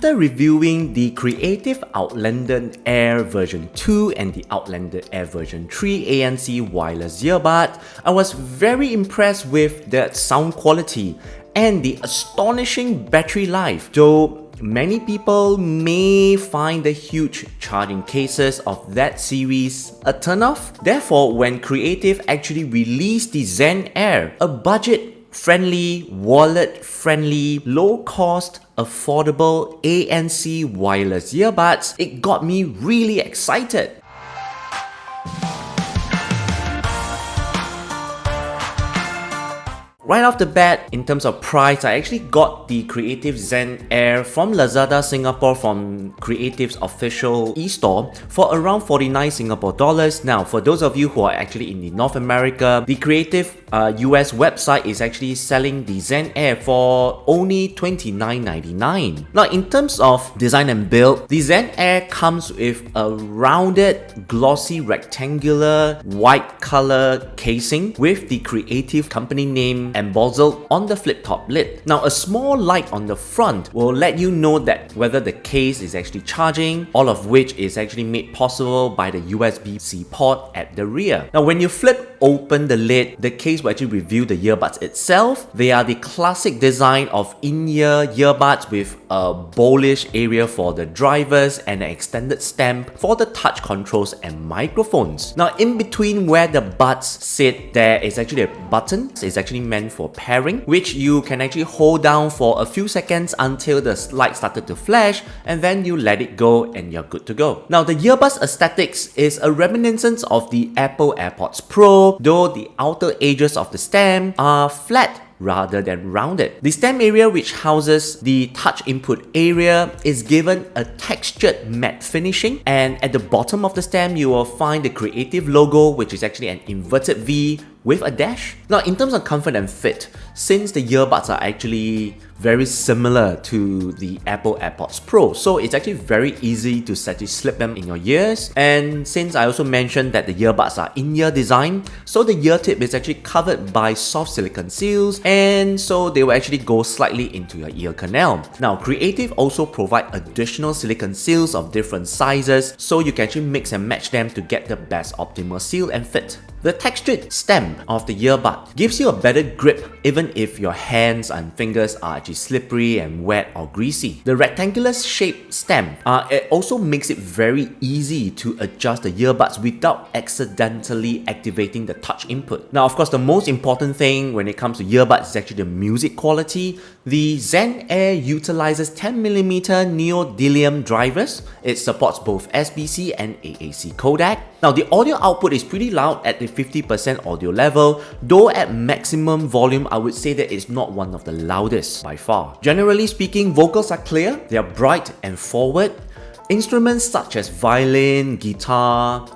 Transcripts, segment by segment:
after reviewing the Creative Outlander Air version 2 and the Outlander Air version 3 ANC wireless earbud, I was very impressed with the sound quality and the astonishing battery life, though many people may find the huge charging cases of that series a turn-off. Therefore, when Creative actually released the Zen Air, a budget-friendly, wallet-friendly, low-cost, affordable ANC wireless earbuds, it got me really excited. Right off the bat, in terms of price, I actually got the Creative Zen Air from Lazada Singapore from Creative's official e-store for around 49 Singapore dollars. Now, for those of you who are actually in the North America, the Creative US website is actually selling the Zen Air for only $29.99. Now, in terms of design and build, the Zen Air comes with a rounded, glossy, rectangular, white color casing with the Creative company name embossed on the flip-top lid. Now, a small light on the front will let you know that whether the case is actually charging, all of which is actually made possible by the USB-C port at the rear. Now, when you flip open the lid, the case will actually reveal the earbuds itself. They are the classic design of in-ear earbuds with a bowlish area for the drivers and an extended stem for the touch controls and microphones. Now, in between where the buds sit, there is actually a button. It's actually meant for pairing, which you can actually hold down for a few seconds until the light started to flash, and then you let it go and you're good to go. Now, the earbuds aesthetics is a reminiscence of the Apple AirPods Pro, though the outer edges of the stem are flat rather than rounded. The stem area, which houses the touch input area, is given a textured matte finishing, and at the bottom of the stem you will find the Creative logo, which is actually an inverted V with a dash. Now, in terms of comfort and fit, since the earbuds are actually very similar to the Apple AirPods Pro, so it's actually very easy to slip them in your ears. And since I also mentioned that the earbuds are in-ear design, so the ear tip is actually covered by soft silicone seals, and so they will actually go slightly into your ear canal. Now, Creative also provide additional silicone seals of different sizes, so you can actually mix and match them to get the best optimal seal and fit. The textured stem of the earbud gives you a better grip even if your hands and fingers are actually slippery and wet or greasy. The rectangular shaped stem it also makes it very easy to adjust the earbuds without accidentally activating the touch input. Now, of course, the most important thing when it comes to earbuds is actually the music quality. The Zen Air utilizes 10mm neodymium drivers. It supports both SBC and AAC codec. Now, the audio output is pretty loud at the 50% audio level, though at maximum volume, I would say that it's not one of the loudest by far. Generally speaking, vocals are clear, they are bright and forward. Instruments such as violin, guitar,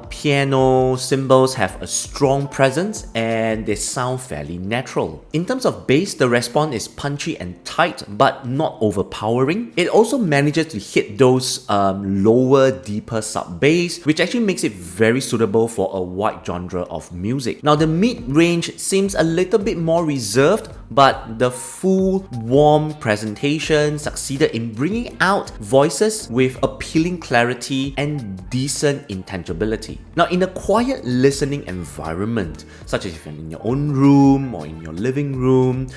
piano, cymbals have a strong presence and they sound fairly natural. In terms of bass, the response is punchy and tight but not overpowering. It also manages to hit those lower, deeper sub-bass, which actually makes it very suitable for a wide genre of music. Now, the mid-range seems a little bit more reserved, but the full, warm presentation succeeded in bringing out voices with appealing clarity and decent intelligibility. Now, in a quiet listening environment, such as if you're in your own room or in your living room,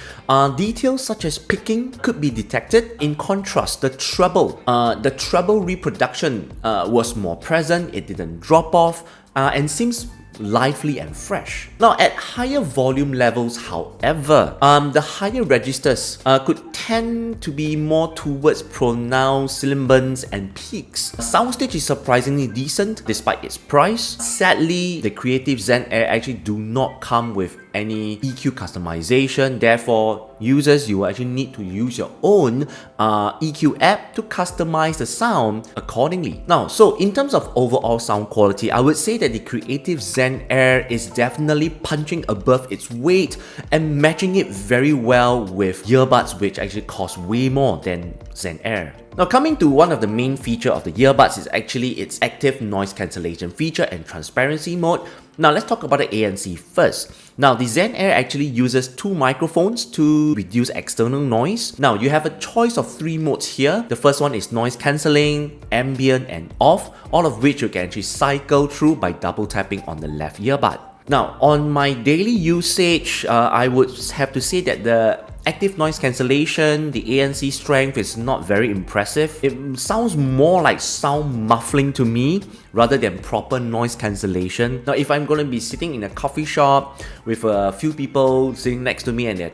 details such as picking could be detected. In contrast, the treble reproduction was more present, it didn't drop off, and seems lively and fresh. Now, at higher volume levels, however, the higher registers could tend to be more towards pronounced sibilants and peaks. Soundstage is surprisingly decent despite its price. Sadly, the Creative Zen Air actually do not come with any EQ customization. Therefore, users, you will actually need to use your own EQ app to customize the sound accordingly. Now, so in terms of overall sound quality, I would say that the Creative Zen Air is definitely punching above its weight and matching it very well with earbuds, which actually cost way more than Zen Air. Now, coming to one of the main features of the earbuds is actually its active noise cancellation feature and transparency mode. Now let's talk about the ANC first. Now the Zen Air actually uses 2 microphones to reduce external noise. Now you have a choice of 3 modes here. The first one is noise cancelling, ambient and off, all of which you can actually cycle through by double tapping on the left earbud. Now on my daily usage, I would have to say that the active noise cancellation, the ANC strength is not very impressive. It sounds more like sound muffling to me rather than proper noise cancellation. Now if I'm going to be sitting in a coffee shop with a few people sitting next to me and they're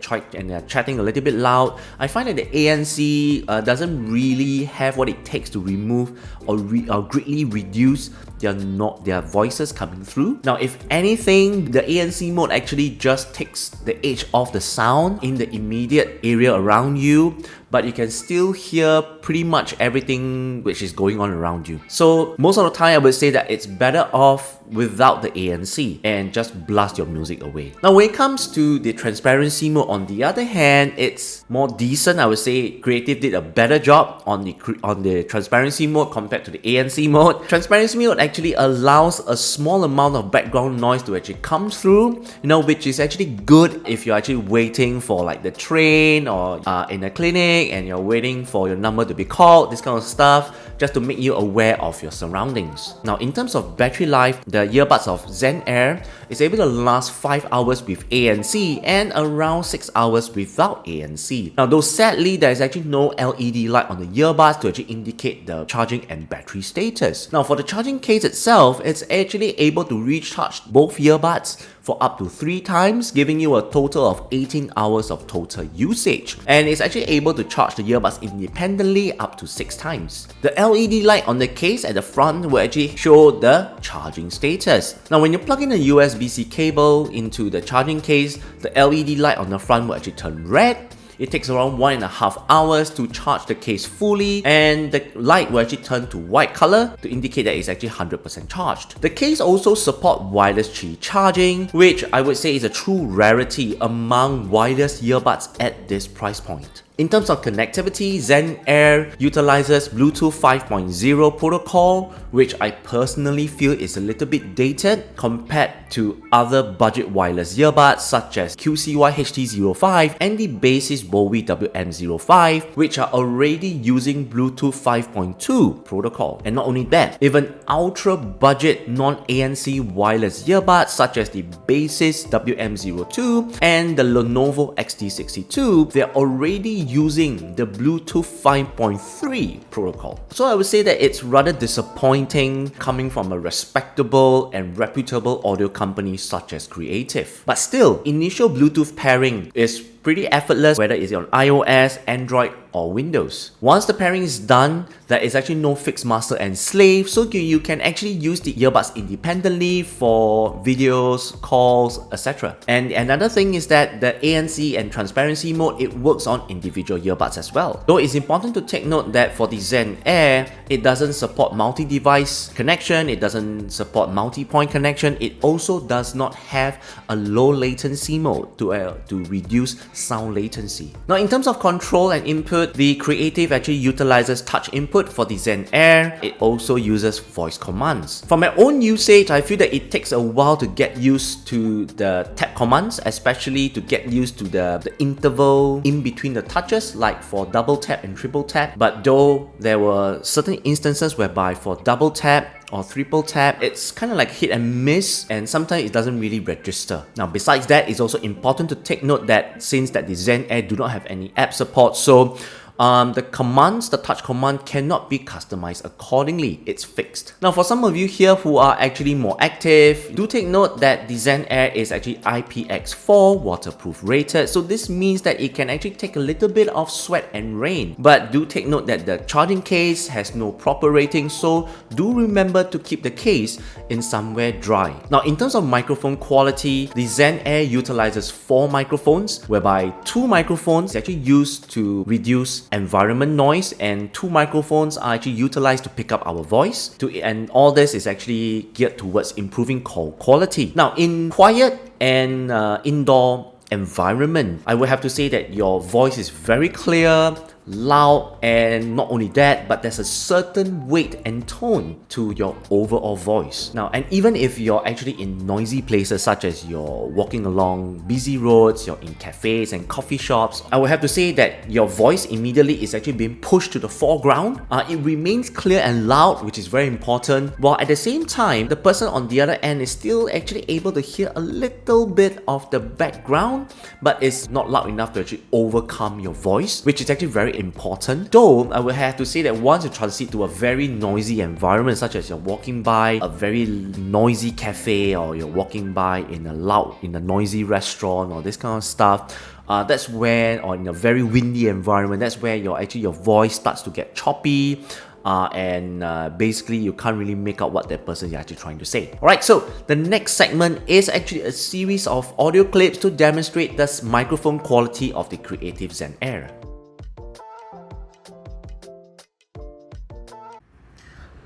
chatting a little bit loud, I find that the ANC doesn't really have what it takes to remove or greatly reduce their voices coming through. Now if anything, the ANC mode actually just takes the edge off the sound in the immediate area around you, but you can still hear pretty much everything which is going on around you. So most of the time I would say that it's better off without the ANC and just blast your music away. Now when it comes to the transparency mode, on the other hand, it's more decent. I would say Creative did a better job on the transparency mode compared to the ANC mode. Transparency mode actually allows a small amount of background noise to actually come through, which is actually good if you're actually waiting for like the train or in a clinic and you're waiting for your number to be called, this kind of stuff, just to make you aware of your surroundings. Now in terms of battery life, the earbuds of Zen Air is able to last 5 hours with ANC and around 6 hours without ANC. Now though sadly there is actually no LED light on the earbuds to actually indicate the charging and battery status. Now for the charging case itself, it's actually able to recharge both earbuds for up to 3 times, giving you a total of 18 hours of total usage. And it's actually able to charge the earbuds independently up to 6 times. The LED light on the case at the front will actually show the charging status. Now when you plug in a USB-C cable into the charging case, the LED light on the front will actually turn red. It takes around 1.5 hours to charge the case fully, and the light will actually turn to white color to indicate that it's actually 100% charged. The case also supports wireless Qi charging, which I would say is a true rarity among wireless earbuds at this price point. In terms of connectivity, Zen Air utilizes Bluetooth 5.0 protocol, which I personally feel is a little bit dated compared to other budget wireless earbuds such as QCY HT05 and the Basis Bowie WM05, which are already using Bluetooth 5.2 protocol. And not only that, even ultra budget non-ANC wireless earbuds such as the Basis WM02 and the Lenovo XT62, they're already using the Bluetooth 5.3 protocol. So I would say that it's rather disappointing coming from a respectable and reputable audio company such as Creative. But still, initial Bluetooth pairing is pretty effortless, whether it's on iOS, Android or Windows. Once the pairing is done, there is actually no fixed master and slave, so you can actually use the earbuds independently for videos, calls, etc. And another thing is that the ANC and transparency mode, it works on individual earbuds as well. Though it's important to take note that for the Zen Air, it doesn't support multi-device connection, it doesn't support multi-point connection, it also does not have a low latency mode to reduce sound latency. Now in terms of control and input, the Creative actually utilizes touch input for the Zen Air. It also uses voice commands. For my own usage, I feel that it takes a while to get used to the tap commands, especially to get used to the interval in between the touches, like for double tap and triple tap. But though there were certain instances whereby for double tap or triple tap, it's kind of like hit and miss, and sometimes it doesn't really register. Now besides that, it's also important to take note that since that the Zen Air do not have any app support, so the commands, the touch command cannot be customized accordingly, it's fixed. Now for some of you here who are actually more active, do take note that the Zen Air is actually IPX4 waterproof rated, so this means that it can actually take a little bit of sweat and rain. But do take note that the charging case has no proper rating, so do remember to keep the case in somewhere dry. Now in terms of microphone quality, the Zen Air utilizes 4 microphones, whereby 2 microphones are actually used to reduce environment noise and 2 microphones are actually utilized to pick up our voice, and all this is actually geared towards improving call quality. Now in quiet and indoor environment, I would have to say that your voice is very clear, loud, and not only that, but there's a certain weight and tone to your overall voice. Now, and even if you're actually in noisy places such as you're walking along busy roads, you're in cafes and coffee shops, I would have to say that your voice immediately is actually being pushed to the foreground. It remains clear and loud, which is very important, while at the same time, the person on the other end is still actually able to hear a little bit of the background, but it's not loud enough to actually overcome your voice, which is actually very important. Though, I would have to say that once you transit to a very noisy environment, such as you're walking by a very noisy cafe, or you're walking by in a noisy restaurant, or this kind of stuff, that's where, or in a very windy environment, that's where your voice starts to get choppy, and basically you can't really make out what that person is actually trying to say. Alright, so the next segment is actually a series of audio clips to demonstrate the microphone quality of the Creative Zen Air.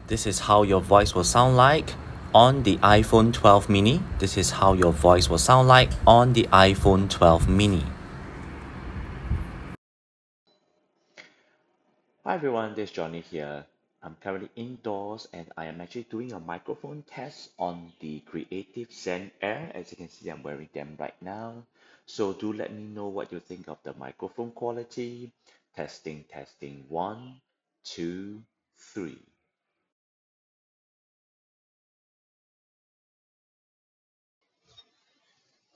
This is how your voice will sound like on the iPhone 12 mini. This is how your voice will sound like on the iPhone 12 mini. Hi everyone, this is Johnny here. I'm currently indoors and I am actually doing a microphone test on the Creative Zen Air. As you can see, I'm wearing them right now. So do let me know what you think of the microphone quality. Testing, testing, 1, 2, 3.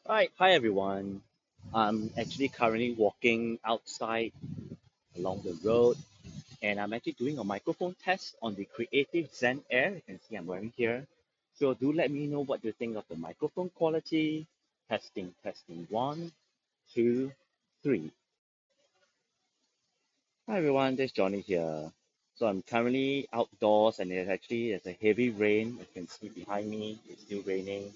Alright, hi everyone. I'm actually currently walking outside along the road, and I'm actually doing a microphone test on the Creative Zen Air. You can see I'm wearing here. So do let me know what you think of the microphone quality. Testing, testing, 1, 2, 3. Hi everyone, this is Johnny here. So I'm currently outdoors and there's a heavy rain. You can see behind me, it's still raining.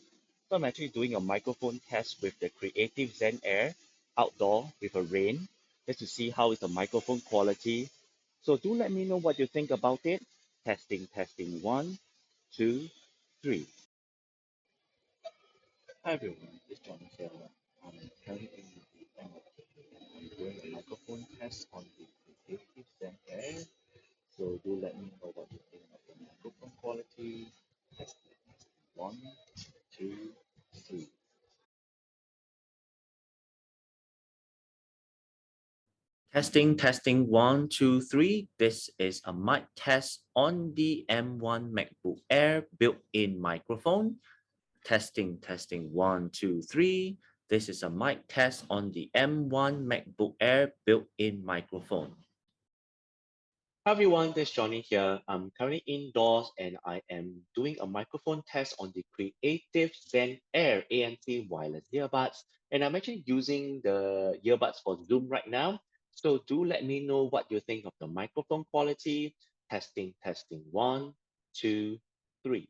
So I'm actually doing a microphone test with the Creative Zen Air outdoor with a rain, just to see how is the microphone quality. So do let me know what you think about it. Testing, testing, 1, 2, 3. Hi everyone, this is Johnny here. I'm currently I'm doing a microphone test on the Creative Zen Air. So do let me know what you think of the microphone quality. Testing, testing, 1, 2, 3. Testing, testing, 1, 2, 3. This is a mic test on the M1 MacBook Air built-in microphone. Testing, testing, 1, 2, 3. This is a mic test on the M1 MacBook Air built-in microphone. Hi everyone, this is Johnny here. I'm currently indoors and I am doing a microphone test on the Creative Zen Air ANC wireless earbuds. And I'm actually using the earbuds for Zoom right now. So do let me know what you think of the microphone quality. Testing, testing, 1, 2, 3.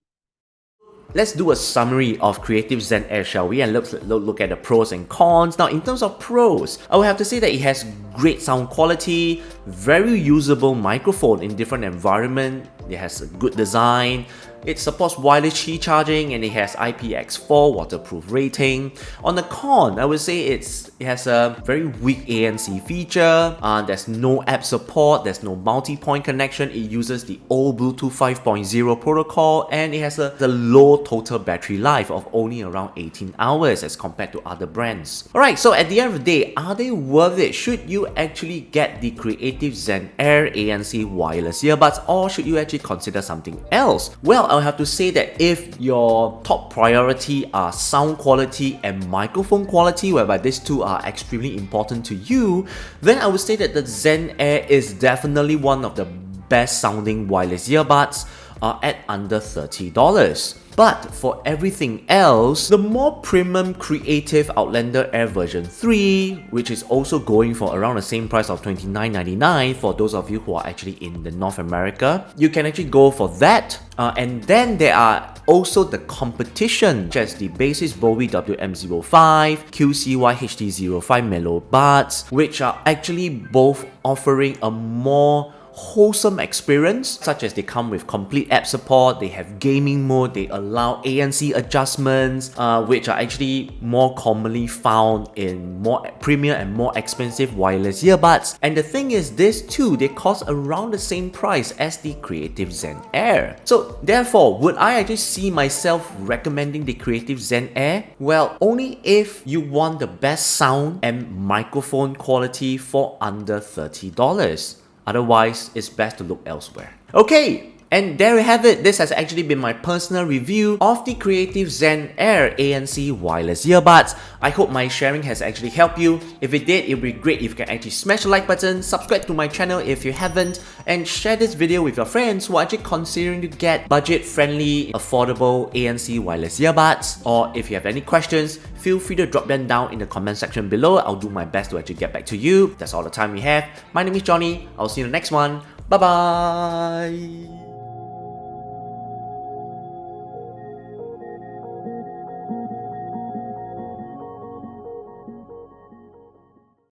Let's do a summary of Creative Zen Air, shall we? And look at the pros and cons. Now, in terms of pros, I would have to say that it has great sound quality, very usable microphone in different environments. It has a good design. It supports wireless Qi charging and it has IPX4 waterproof rating. On the con, I would say it has a very weak ANC feature. There's no app support, there's no multi-point connection. It uses the old Bluetooth 5.0 protocol and it has a low total battery life of only around 18 hours as compared to other brands. Alright, so at the end of the day, are they worth it? Should you actually get the Creative Zen Air ANC wireless earbuds or should you actually consider something else? Well, I'll have to say that if your top priority are sound quality and microphone quality, whereby these two are extremely important to you, then I would say that the Zen Air is definitely one of the best sounding wireless earbuds at under $30. But for everything else, the more premium Creative Outlander Air version 3, which is also going for around the same price of $29.99 for those of you who are actually in the North America, you can actually go for that. And then there are also the competition, such as the Basis Bowie WM05, QCY HD05 Mellow Buds, which are actually both offering a more wholesome experience, such as they come with complete app support, they have gaming mode, they allow ANC adjustments, which are actually more commonly found in more premium and more expensive wireless earbuds. And the thing is, this too, they cost around the same price as the Creative Zen Air. So therefore, would I actually see myself recommending the Creative Zen Air? Well, only if you want the best sound and microphone quality for under $30. Otherwise, it's best to look elsewhere. Okay, and there we have it. This has actually been my personal review of the Creative Zen Air ANC wireless earbuds. I hope my sharing has actually helped you. If it did, it would be great if you can actually smash the like button, subscribe to my channel if you haven't, and share this video with your friends who are actually considering to get budget-friendly, affordable ANC wireless earbuds. Or if you have any questions, feel free to drop them down in the comment section below. I'll do my best to actually get back to you. That's all the time we have. My name is Johnny. I'll see you in the next one. Bye bye.